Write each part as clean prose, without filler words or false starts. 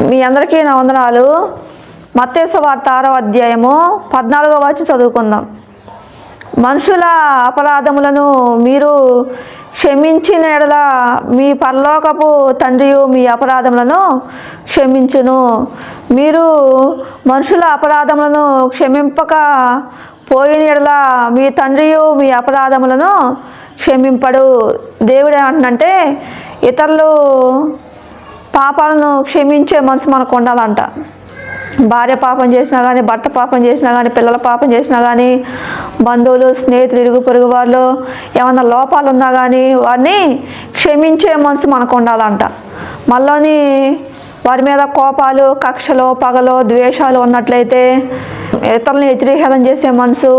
మీ అందరికీ నా వందనాలు. మత్తయి సువార్త 6వ అధ్యాయము 14వ వచనం చదువుకుందాం. మనుషుల అపరాధములను మీరు క్షమించిన యెడల మీ పరలోకపు తండ్రియు మీ అపరాధములను క్షమించును. మీరు మనుషుల అపరాధములను క్షమింపక పోయిన యెడల మీ తండ్రియు మీ అపరాధములను క్షమింపడు. దేవుడు ఏమంటున్నంటే ఇతరులు పాపాలను క్షమించే మనసు మనకు ఉండాలంట. భార్య పాపం చేసినా కానీ, భర్త పాపం చేసినా కానీ, పిల్లల పాపం చేసినా కానీ, బంధువులు, స్నేహితులు, ఇరుగు పొరుగు వాళ్ళు ఏమన్నా లోపాలు ఉన్నా కానీ వారిని క్షమించే మనసు మనకు ఉండాలంట. మళ్ళీ వారి మీద కోపాలు, కక్షలు, పగలు, ద్వేషాలు ఉన్నట్లయితే, ఇతరులను హెచ్చరిహేళన చేసే మనసు,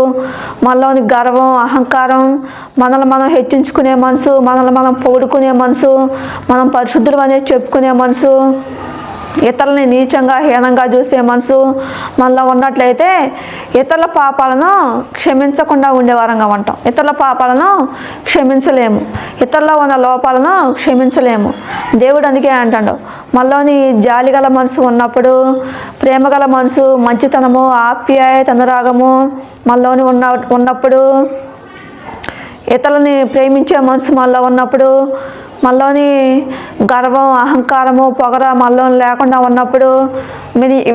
మనలోని గర్వం, అహంకారం, మనల్ని మనం హెచ్చించుకునే మనసు, మనల్ని మనం పొగుడుకునే మనసు, మనం పరిశుద్ధులు అనేది చెప్పుకునే మనసు, ఇతరులని నీచంగా హీనంగా చూసే మనసు మనలో ఉన్నట్లయితే ఇతరుల పాపాలను క్షమించకుండా ఉండేవారంగా ఉంటాం. ఇతరుల పాపాలను క్షమించలేము, ఇతరుల ఉన్న లోపాలను క్షమించలేము. దేవుడు అందుకే అంటాడు, మనలోని జాలి గల మనసు ఉన్నప్పుడు, ప్రేమ గల మనసు, మంచితనము, ఆప్యాయత, అనురాగము మనలోని ఉన్నప్పుడు, ఇతరులని ప్రేమించే మనసు మనలో ఉన్నప్పుడు, మనలోని గర్వం, అహంకారము, పొగర మనలో లేకుండా ఉన్నప్పుడు,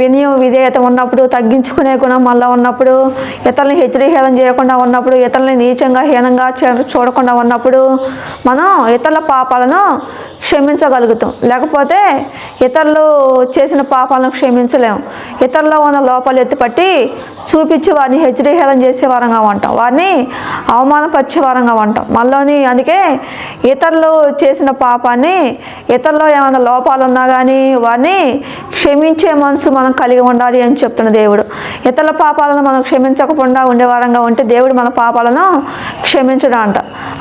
వినయం, విధేయత ఉన్నప్పుడు, తగ్గించుకునే గుణం మనలో ఉన్నప్పుడు, ఇతరులని హెచ్చరిహేళన చేయకుండా ఉన్నప్పుడు, ఇతరులని నీచంగా హీనంగా చూడకుండా ఉన్నప్పుడు మనం ఇతరుల పాపాలను క్షమించగలుగుతాం. లేకపోతే ఇతరులు చేసిన పాపాలను క్షమించలేము. ఇతరుల్లో ఉన్న లోపాలు ఎత్తిపట్టి చూపించి వారిని హెచ్చరిహేళన చేసే వారంగా ఉంటాం, వారిని అవమానపరిచే వారంగా ఉంటాం. మనలోని అందుకే ఇతరులు చేసిన పాపాన్ని, ఇతరులో ఏమైనా లోపాలు ఉన్నా కానీ వారిని క్షమించే మనసు మనం కలిగి ఉండాలి అని చెప్తున్న దేవుడు. ఇతరుల పాపాలను మనం క్షమించకుండా ఉండేవారంగా ఉంటే దేవుడు మన పాపాలను క్షమించడం అంట.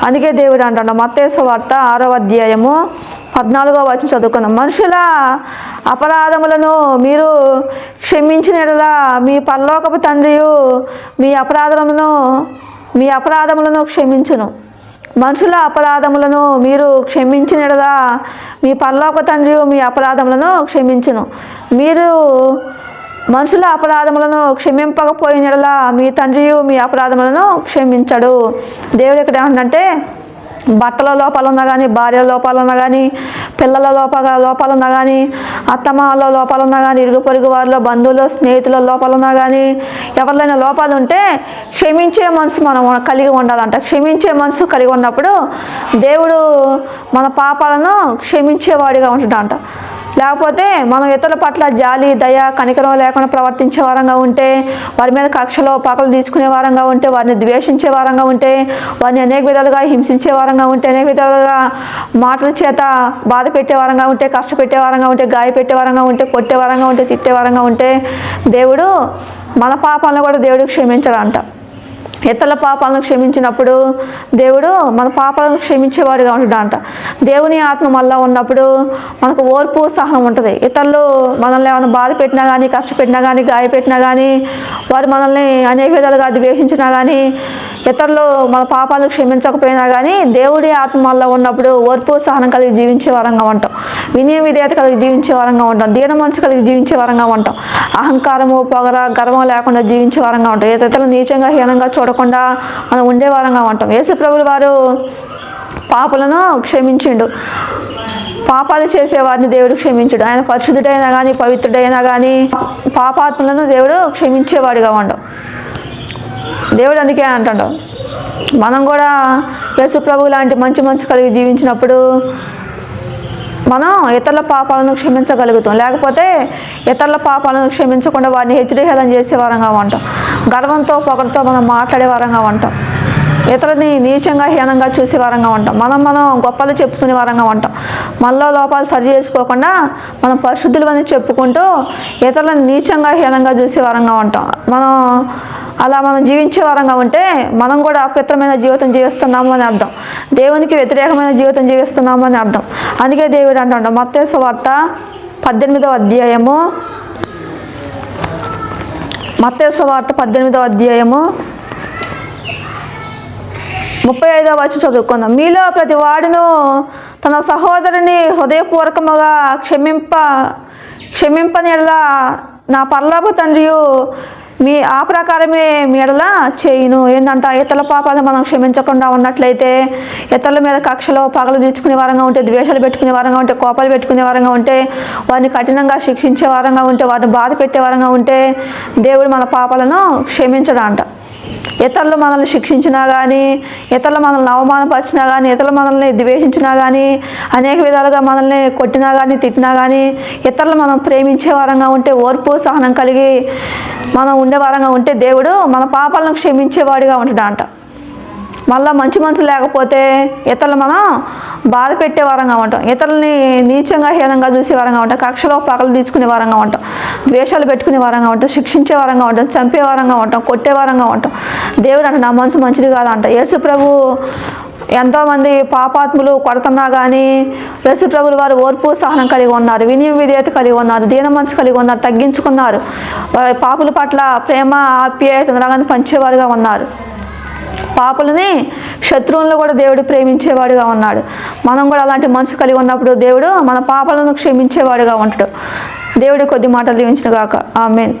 అందుకే దేవుడు అంటాడు, మత్తయి సువార్త 6వ అధ్యాయము 14వ వచనం చదువుకుందాం. మనుషుల అపరాధములను మీరు క్షమించిన యెడల మీ పరలోకపు తండ్రియు మీ అపరాధములను క్షమించును. మనుషుల అపరాధములను మీరు క్షమించిన యెడల మీ పరలోక తండ్రియు మీ అపరాధములను క్షమించును. మీరు మనుషుల అపరాధములను క్షమింపకపోయిన యెడల మీ తండ్రియు మీ అపరాధములను క్షమించడు. దేవుడు ఇక్కడ ఏమంటే, భర్తల లోపాలు ఉన్నా కానీ, భార్యల లోపాలు ఉన్నా కానీ, పిల్లల లోపాలు ఉన్నా కానీ, అత్తమామల లోపాలు ఉన్నా కానీ, ఇరుగు పొరుగు వారిలో, బంధువులు, స్నేహితుల లోపాలు ఉన్నా కానీ, ఎవరికైనా లోపాలు ఉంటే క్షమించే మనసు మనం కలిగి ఉండాలంట. క్షమించే మనసు కలిగి ఉన్నప్పుడు దేవుడు మన పాపాలను క్షమించేవాడిగా ఉంటాడంట. లేకపోతే మనం ఇతరుల పట్ల జాలి, దయ, కనికరం లేకుండా ప్రవర్తించే వారంగా ఉంటే, వారి మీద కక్షలో పగలు తీసుకునే వారంగా ఉంటే, వారిని ద్వేషించే వారంగా ఉంటే, వారిని అనేక విధాలుగా హింసించే వారంగా ఉంటే, అనేక విధాలుగా మాటల చేత బాధ పెట్టే వారంగా ఉంటే, కష్టపెట్టే వారంగా ఉంటే, గాయపెట్టే వారంగా ఉంటే, కొట్టే వారంగా ఉంటే, తిట్టే వారంగా ఉంటే దేవుడు మన పాపాలను కూడా దేవుడు క్షమించడంట. ఇతరుల పాపాలను క్షమించినప్పుడు దేవుడు మన పాపాలను క్షమించేవాడుగా ఉంటాడంట. దేవుని ఆత్మ మనలో ఉన్నప్పుడు మనకు ఓర్పు, సహనం ఉంటుంది. ఇతరులు మనల్ని ఏమైనా బాధ పెట్టినా కానీ, కష్టపెట్టినా కానీ, గాయపెట్టినా కానీ, వారు మనల్ని అనేక విధాలుగా ద్వేషించినా కానీ, ఇతరులు మన పాపాలను క్షమించకపోయినా కానీ దేవుడి ఆత్మ మనలో ఉన్నప్పుడు ఓర్పు, సహనం కలిగి జీవించే వారంగా ఉంటాం. వినయ, విధేయత కలిగి జీవించే వారంగా ఉంటాం. దీన మనసు కలిగి జీవించే వారంగా ఉంటాం. అహంకారము, పొగర, గర్వం లేకుండా జీవించే వారంగా ఉంటాం. ఇతరులు నీచంగా, హీనంగా చూడకుండా మనం ఉండే వారంగా ఉంటాం. యేసు ప్రభువు వారు పాపలను క్షమించిండు. పాపాలు చేసేవారిని దేవుడు క్షమించడు. ఆయన పరిశుద్ధుడైనా కానీ, పవిత్రుడైనా కానీ పాపాత్మలను దేవుడు క్షమించేవాడిగా ఉండవు. దేవుడు అందుకే అంటాడు, మనం కూడా యేసు ప్రభువు లాంటి మంచి మనసు కలిగి జీవించినప్పుడు మనం ఇతరుల పాపాలను క్షమించగలుగుతాం. లేకపోతే ఇతరుల పాపాలను క్షమించకుండా వారిని హెచ్చరిహేళన చేసే వారంగా ఉంటాం. గర్వంతో, పొగరుతో మనం మాట్లాడే వారంగా ఉంటాం. ఇతరులని నీచంగా, హీనంగా చూసే వారంగా ఉంటాం. మనం గొప్పలు చెప్పుకునే వారంగా ఉంటాం. మనలో లోపాలు సరి చేసుకోకుండా మనం పరిశుద్ధులు అని చెప్పుకుంటూ ఇతరులను నీచంగా, హీనంగా చూసే వారంగా ఉంటాం. మనం జీవించే వారంగా ఉంటే మనం కూడా అపవిత్రమైన జీవితం జీవిస్తున్నాము అని అర్థం. దేవునికి వ్యతిరేకమైన జీవితం జీవిస్తున్నాము అని అర్థం. అందుకే దేవుడు అంటాడు, మత్తయి సువార్త 18వ అధ్యాయము 35వ వచనం చదువుకుందాం. మీలో ప్రతి వాడును తన సహోదరుని హృదయపూర్వకముగా క్షమింపని ఎడల నా పరలోక తండ్రియు ఆ ప్రకారమే మీ ఎడల చేయును. ఏంటంట, ఇతరుల పాపాలను మనం క్షమించకుండా ఉన్నట్లయితే, ఇతరుల మీద కక్షలో పగలు తీర్చుకునే వారంగా ఉంటే, ద్వేషాలు పెట్టుకునే వారంగా ఉంటే, కోపాలు పెట్టుకునే వారంగా ఉంటే, వారిని కఠినంగా శిక్షించే వారంగా ఉంటే, వారిని బాధ పెట్టే వారంగా ఉంటే దేవుడు మన పాపాలను క్షమించడంట. ఇతరులు మనల్ని శిక్షించినా కానీ, ఇతరులు మనల్ని అవమానపరిచినా కానీ, ఇతరులు మనల్ని ద్వేషించినా కానీ, అనేక విధాలుగా మనల్ని కొట్టినా కానీ, తిట్టినా కానీ, ఇతరులు మనం ప్రేమించే వారంగా ఉంటే, ఓర్పు సహనం కలిగి మనం ఉండే వారంగా ఉంటే దేవుడు మన పాపాలను క్షమించేవాడిగా ఉంటాడంట. మళ్ళీ మంచి మనసు లేకపోతే ఇతరులు మనం బాధ పెట్టే వారంగా ఉంటాం, ఇతరులని నీచంగా హీనంగా చూసే వారంగా ఉంటాం, కక్షలో పగలు తీసుకునే వారంగా ఉంటాం, ద్వేషాలు పెట్టుకునే వారంగా ఉంటాం, శిక్షించే వారంగా ఉంటాం, చంపే వారంగా ఉంటాం, కొట్టే వారంగా ఉంటాం. దేవుడు అంటే నా మనసు మంచిది కాదంట. యేసు ప్రభు ఎంతోమంది పాపాత్ములు కొడుతున్నా కానీ యేసు ప్రభులు వారు ఓర్పు సహనం కలిగి ఉన్నారు, వినయ విధేయత కలిగి ఉన్నారు, దీన మనసు కలిగి ఉన్నారు, తగ్గించుకున్నారు, వారి పాపుల పట్ల ప్రేమ ఆప్యాయత అనురాగాన్ని పంచేవారుగా ఉన్నారు. పాపులని శత్రువులను కూడా దేవుడు ప్రేమించేవాడుగా ఉన్నాడు. మనం కూడా అలాంటి మనసు కలిగి ఉన్నప్పుడు దేవుడు మన పాపాలను క్షమించేవాడుగా ఉంటాడు. దేవుడి కొద్ది మాటలు దీవించును గాక. ఆమేన్.